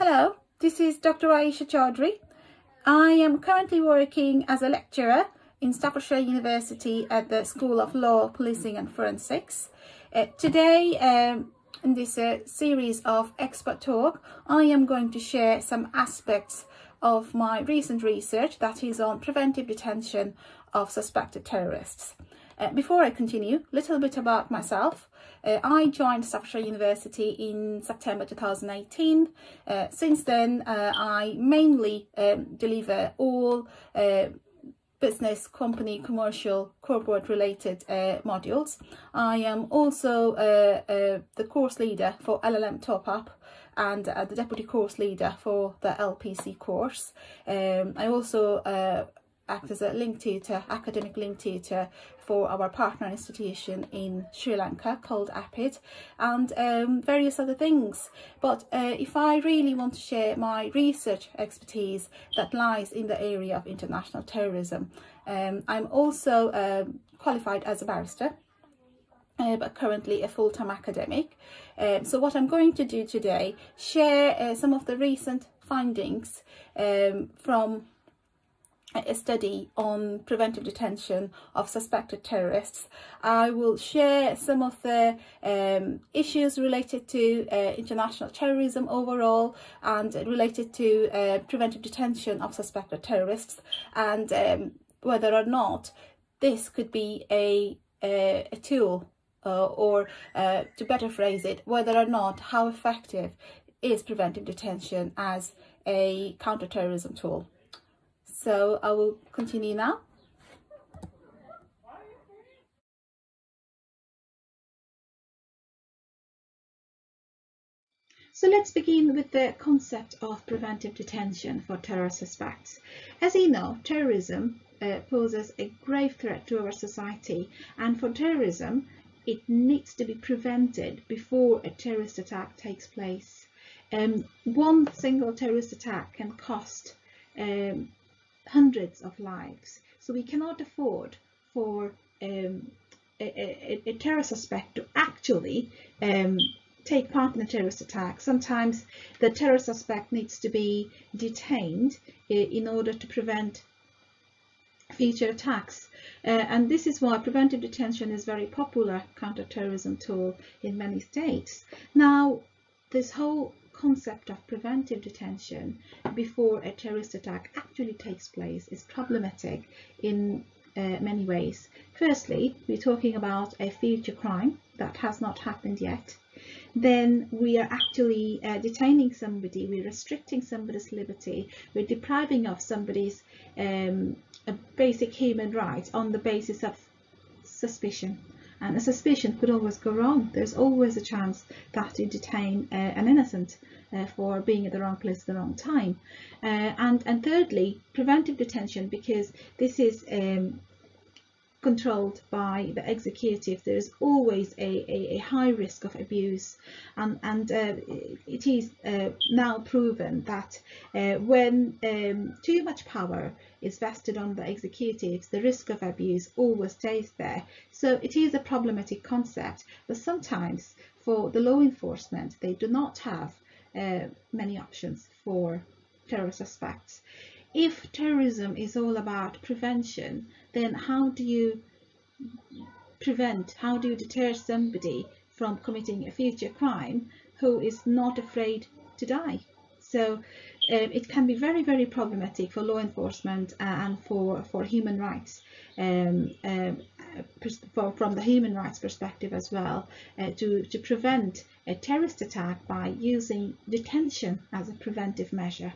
Hello, this is Dr. Ayesha Chowdhury. I am currently working as a lecturer in Staffordshire University at the School of Law, Policing and Forensics. Today, in this series of expert talk, I am going to share some aspects of my recent research that is on preventive detention of suspected terrorists. Before I continue, a little bit about myself. I joined Staffordshire University in September 2018. Since then, I mainly deliver all business, company, commercial, corporate related modules. I am also the course leader for LLM Top Up and the deputy course leader for the LPC course. I also act as a link tutor, academic link tutor for our partner institution in Sri Lanka called APID, and various other things. But if I really want to share my research expertise that lies in the area of international terrorism, I'm also qualified as a barrister, but currently a full-time academic. So what I'm going to do today, share some of the recent findings from a study on preventive detention of suspected terrorists. I will share some of the issues related to international terrorism overall and related to preventive detention of suspected terrorists, and whether or not this could be a tool or to better phrase it, whether or not how effective is preventive detention as a counter-terrorism tool. So I will continue now. So let's begin with the concept of preventive detention for terror suspects. As you know, terrorism poses a grave threat to our society, and for terrorism, it needs to be prevented before a terrorist attack takes place. One single terrorist attack can cost hundreds of lives, so we cannot afford for a terror suspect to actually take part in a terrorist attack. Sometimes the terror suspect needs to be detained in order to prevent future attacks, and this is why preventive detention is a very popular counter-terrorism tool in many states. Now, this whole concept of preventive detention before a terrorist attack actually takes place is problematic in many ways. Firstly, we're talking about a future crime that has not happened yet. Then we are actually detaining somebody, we're restricting somebody's liberty, we're depriving of somebody's basic human rights on the basis of suspicion. And a suspicion could always go wrong. There's always a chance that you detain an innocent for being at the wrong place at the wrong time. And thirdly, preventive detention, because this is controlled by the executive, there is always a high risk of abuse, and it is now proven that when too much power is vested on the executives, the risk of abuse always stays there. So it is a problematic concept, but sometimes for the law enforcement, they do not have many options for terror suspects. If terrorism is all about prevention, then how do you prevent, how do you deter somebody from committing a future crime who is not afraid to die? So it can be very, very problematic for law enforcement and for human rights, from the human rights perspective as well, to prevent a terrorist attack by using detention as a preventive measure.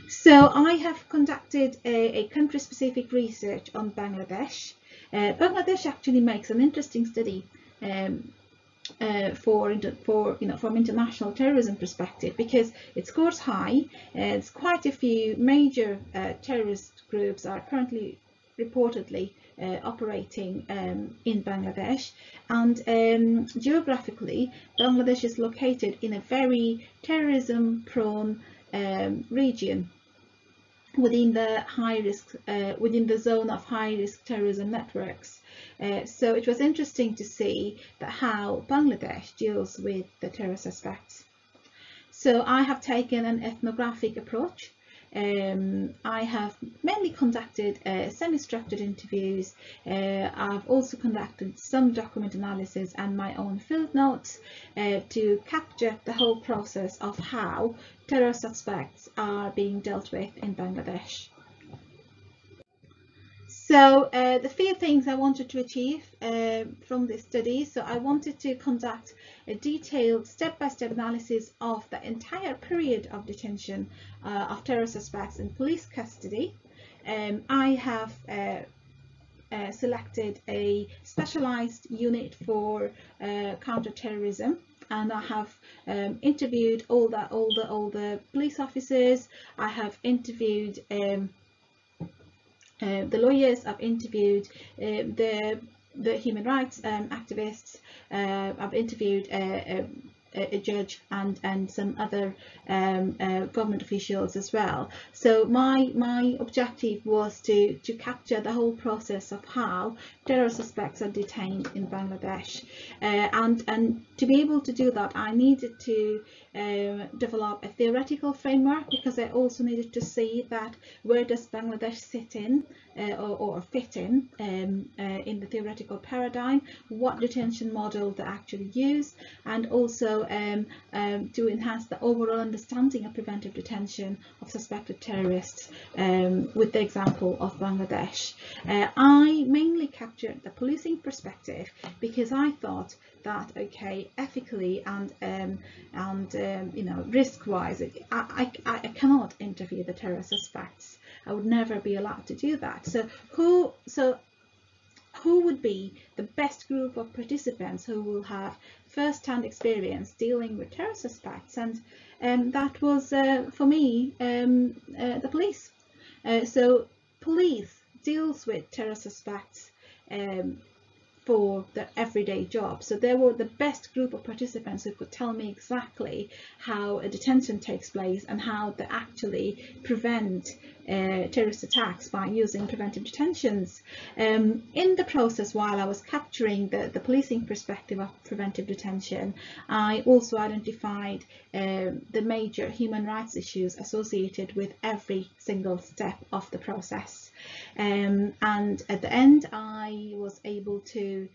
So I have conducted a country-specific research on Bangladesh. Bangladesh actually makes an interesting study from international terrorism perspective, because it scores high. It's quite a few major terrorist groups are currently reportedly operating in Bangladesh, and geographically Bangladesh is located in a very terrorism prone region within the within the zone of high risk terrorism networks. So it was interesting to see that how Bangladesh deals with the terror suspects. So I have taken an ethnographic approach. I have mainly conducted semi-structured interviews. I've also conducted some document analysis and my own field notes to capture the whole process of how terror suspects are being dealt with in Bangladesh. So the few things I wanted to achieve from this study, so I wanted to conduct a detailed step-by-step analysis of the entire period of detention of terror suspects in police custody. I have selected a specialized unit for counter-terrorism, and I have interviewed all the police officers. I have interviewed the lawyers. I've interviewed the human rights activists. I've interviewed a judge and some other government officials as well. So my objective was to capture the whole process of how terror suspects are detained in Bangladesh, and to be able to do that, I needed to develop a theoretical framework, because I also needed to see that where does Bangladesh sit in or fit in the theoretical paradigm, what detention model they actually use, and also to enhance the overall understanding of preventive detention of suspected terrorists with the example of Bangladesh. I mainly captured the policing perspective because I thought that, okay, ethically and you know, risk-wise, I cannot interview the terror suspects. I would never be allowed to do that. So who would be the best group of participants who will have first-hand experience dealing with terror suspects? And that was for me the police. So police deals with terror suspects for their everyday job. So they were the best group of participants who could tell me exactly how a detention takes place and how they actually prevent terrorist attacks by using preventive detentions. In the process, while I was capturing the policing perspective of preventive detention, I also identified the major human rights issues associated with every single step of the process. And at the end, I was able to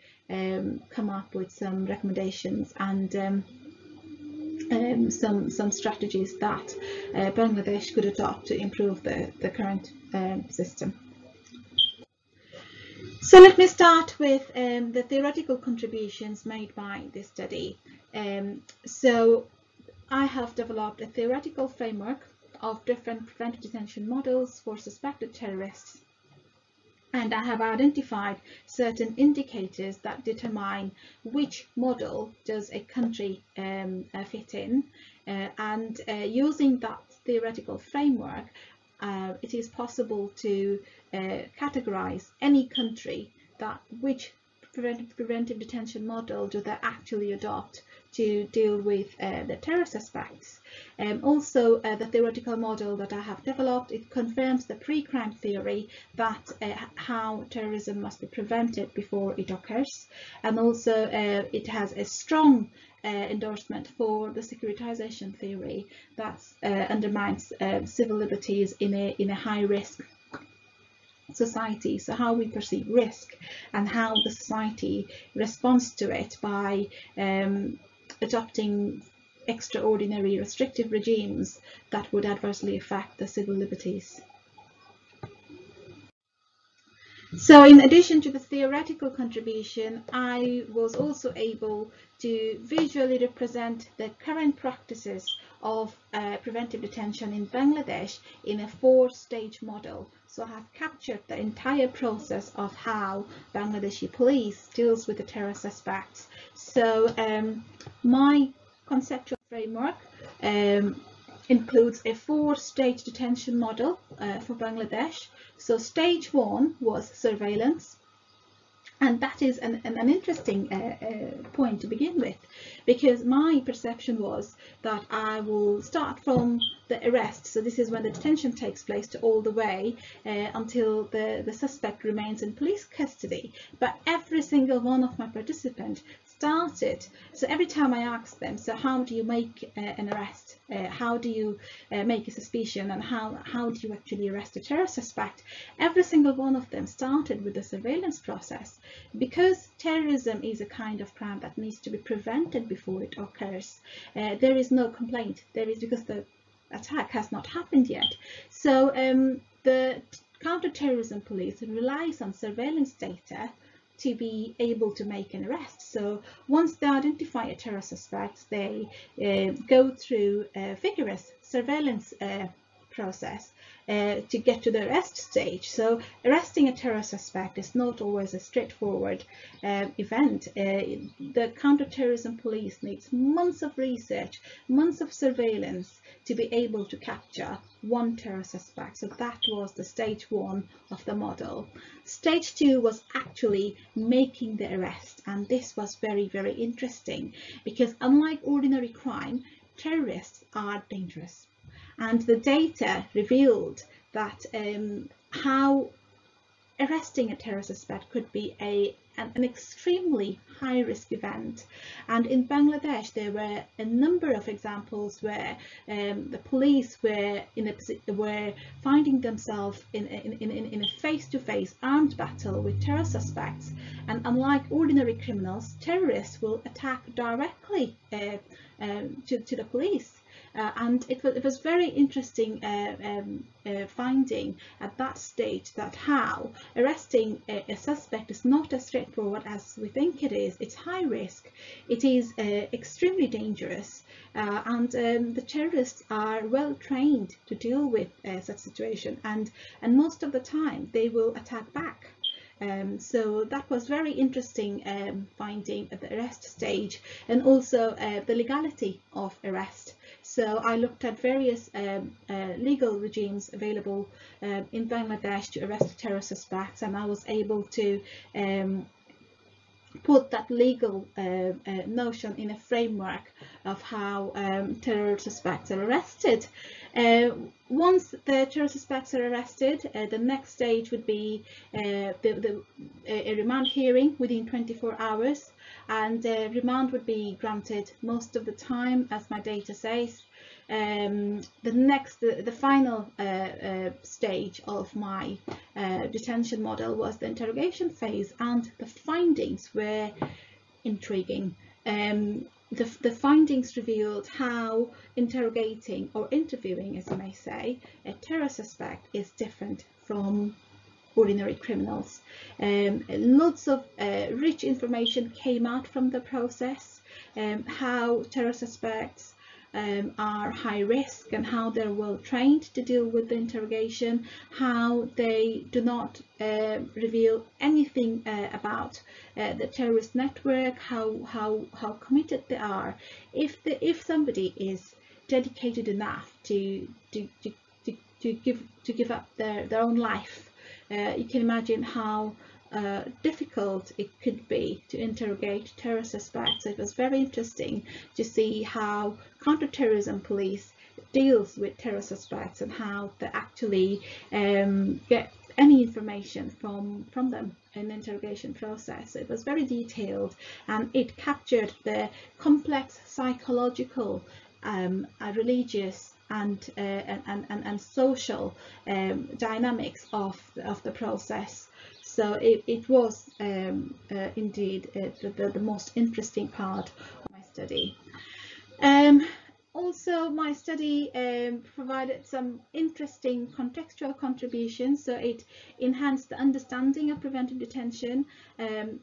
come up with some recommendations and some strategies that Bangladesh could adopt to improve the current system. So let me start with the theoretical contributions made by this study. So I have developed a theoretical framework of different preventive detention models for suspected terrorists, and I have identified certain indicators that determine which model does a country fit in, and using that theoretical framework, it is possible to categorize any country that which preventive detention model do they actually adopt to deal with the terror suspects. Also, the theoretical model that I have developed, it confirms the pre-crime theory that how terrorism must be prevented before it occurs, and also it has a strong endorsement for the securitization theory that undermines civil liberties in a high-risk society. So how we perceive risk and how the society responds to it by adopting extraordinary restrictive regimes that would adversely affect the civil liberties. So in addition to the theoretical contribution, I was also able to visually represent the current practices of preventive detention in Bangladesh in a 4-stage model. So I have captured the entire process of how Bangladeshi police deals with the terror suspects. So my conceptual framework includes a 4-stage detention model for Bangladesh. So stage 1 was surveillance. And that is an interesting point to begin with, because my perception was that I will start from the arrest, so this is when the detention takes place, to all the way until the suspect remains in police custody. But every single one of my participants started, so every time I asked them, so how do you make an arrest? How do you make a suspicion, and how do you actually arrest a terror suspect? Every single one of them started with the surveillance process, because terrorism is a kind of crime that needs to be prevented before it occurs. There is no complaint. There is, because the attack has not happened yet. So the counterterrorism police relies on surveillance data to be able to make an arrest. So once they identify a terror suspect, they go through a vigorous surveillance process to get to the arrest stage. So arresting a terror suspect is not always a straightforward event. The counterterrorism police needs months of research, months of surveillance to be able to capture one terror suspect. So that was the stage 1 of the model. Stage 2 was actually making the arrest, and this was very, very interesting, because unlike ordinary crime, terrorists are dangerous. And the data revealed that how arresting a terror suspect could be an extremely high-risk event. And in Bangladesh, there were a number of examples where the police were finding themselves in a face-to-face armed battle with terror suspects. And unlike ordinary criminals, terrorists will attack directly to the police. And it was very interesting finding at that stage that how arresting a suspect is not as straightforward as we think it is. It's high risk, it is extremely dangerous, and the terrorists are well trained to deal with such situation, and most of the time they will attack back. So that was very interesting finding at the arrest stage, and also the legality of arrest. So I looked at various legal regimes available in Bangladesh to arrest terror suspects, and I was able to put that legal notion in a framework of how terror suspects are arrested. Once the terror suspects are arrested, the next stage would be a remand hearing within 24 hours, and remand would be granted most of the time, as my data says. The final stage of my detention model was the interrogation phase, and the findings were intriguing. The findings revealed how interrogating, or interviewing as you may say, a terror suspect is different from ordinary criminals. Lots of rich information came out from the process, how terror suspects are high risk, and how they're well trained to deal with the interrogation, how they do not reveal anything about the terrorist network, how committed they are. If somebody is dedicated enough to give up their own life, you can imagine how difficult it could be to interrogate terror suspects. It was very interesting to see how counterterrorism police deals with terror suspects, and how they actually get any information from them in the interrogation process. It was very detailed, and it captured the complex psychological, religious and social dynamics of the process. So it was indeed the most interesting part of my study. Also, my study provided some interesting contextual contributions, so it enhanced the understanding of preventive detention.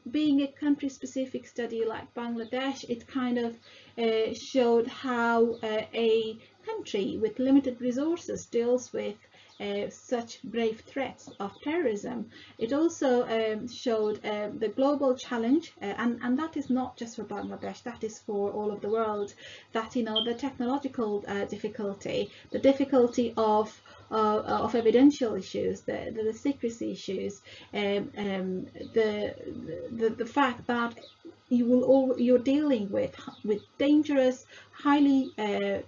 Being a country-specific study like Bangladesh, it kind of showed how a country with limited resources deals with such brave threats of terrorism. It also showed the global challenge, and that is not just for Bangladesh, that is for all of the world, that the technological difficulty, the difficulty of of evidential issues, the secrecy issues, the fact that you're dealing with dangerous, highly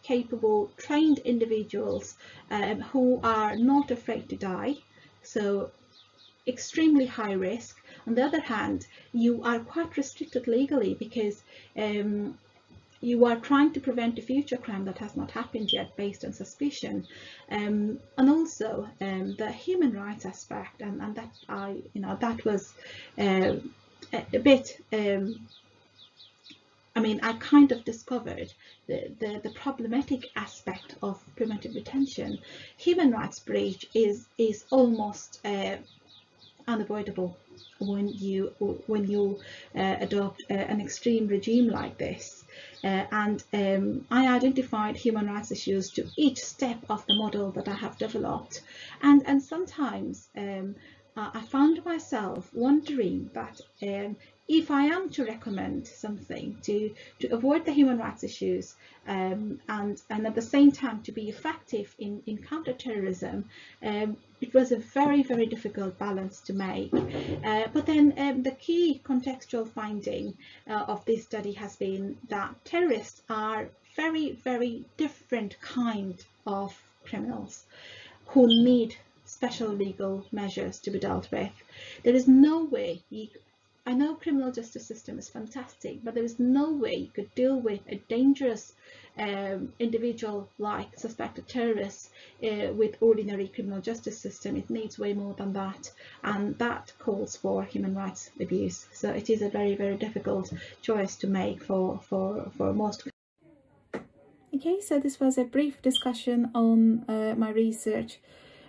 capable, trained individuals who are not afraid to die, so extremely high risk. On the other hand, you are quite restricted legally because you are trying to prevent a future crime that has not happened yet based on suspicion, and also the human rights aspect, and that that was a bit. I mean, I kind of discovered the problematic aspect of preventive detention. Human rights breach is almost unavoidable when you adopt an extreme regime like this. And I identified human rights issues to each step of the model that I have developed, and sometimes I found myself wondering that if I am to recommend something to avoid the human rights issues and at the same time to be effective in counter-terrorism, it was a very, very difficult balance to make. But then the key contextual finding of this study has been that terrorists are very, very different kind of criminals who need special legal measures to be dealt with. There is no way I know criminal justice system is fantastic, but there is no way you could deal with a dangerous individual like suspected terrorists with ordinary criminal justice system. It needs way more than that, and that calls for human rights abuse. So it is a very, very difficult choice to make for most. Okay, so this was a brief discussion on my research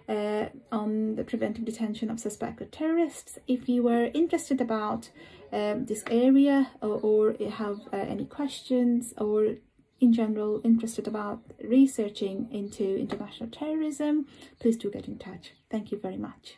on the preventive detention of suspected terrorists. If you were interested about this area or have any questions, or in general interested about researching into international terrorism, please do get in touch. Thank you very much.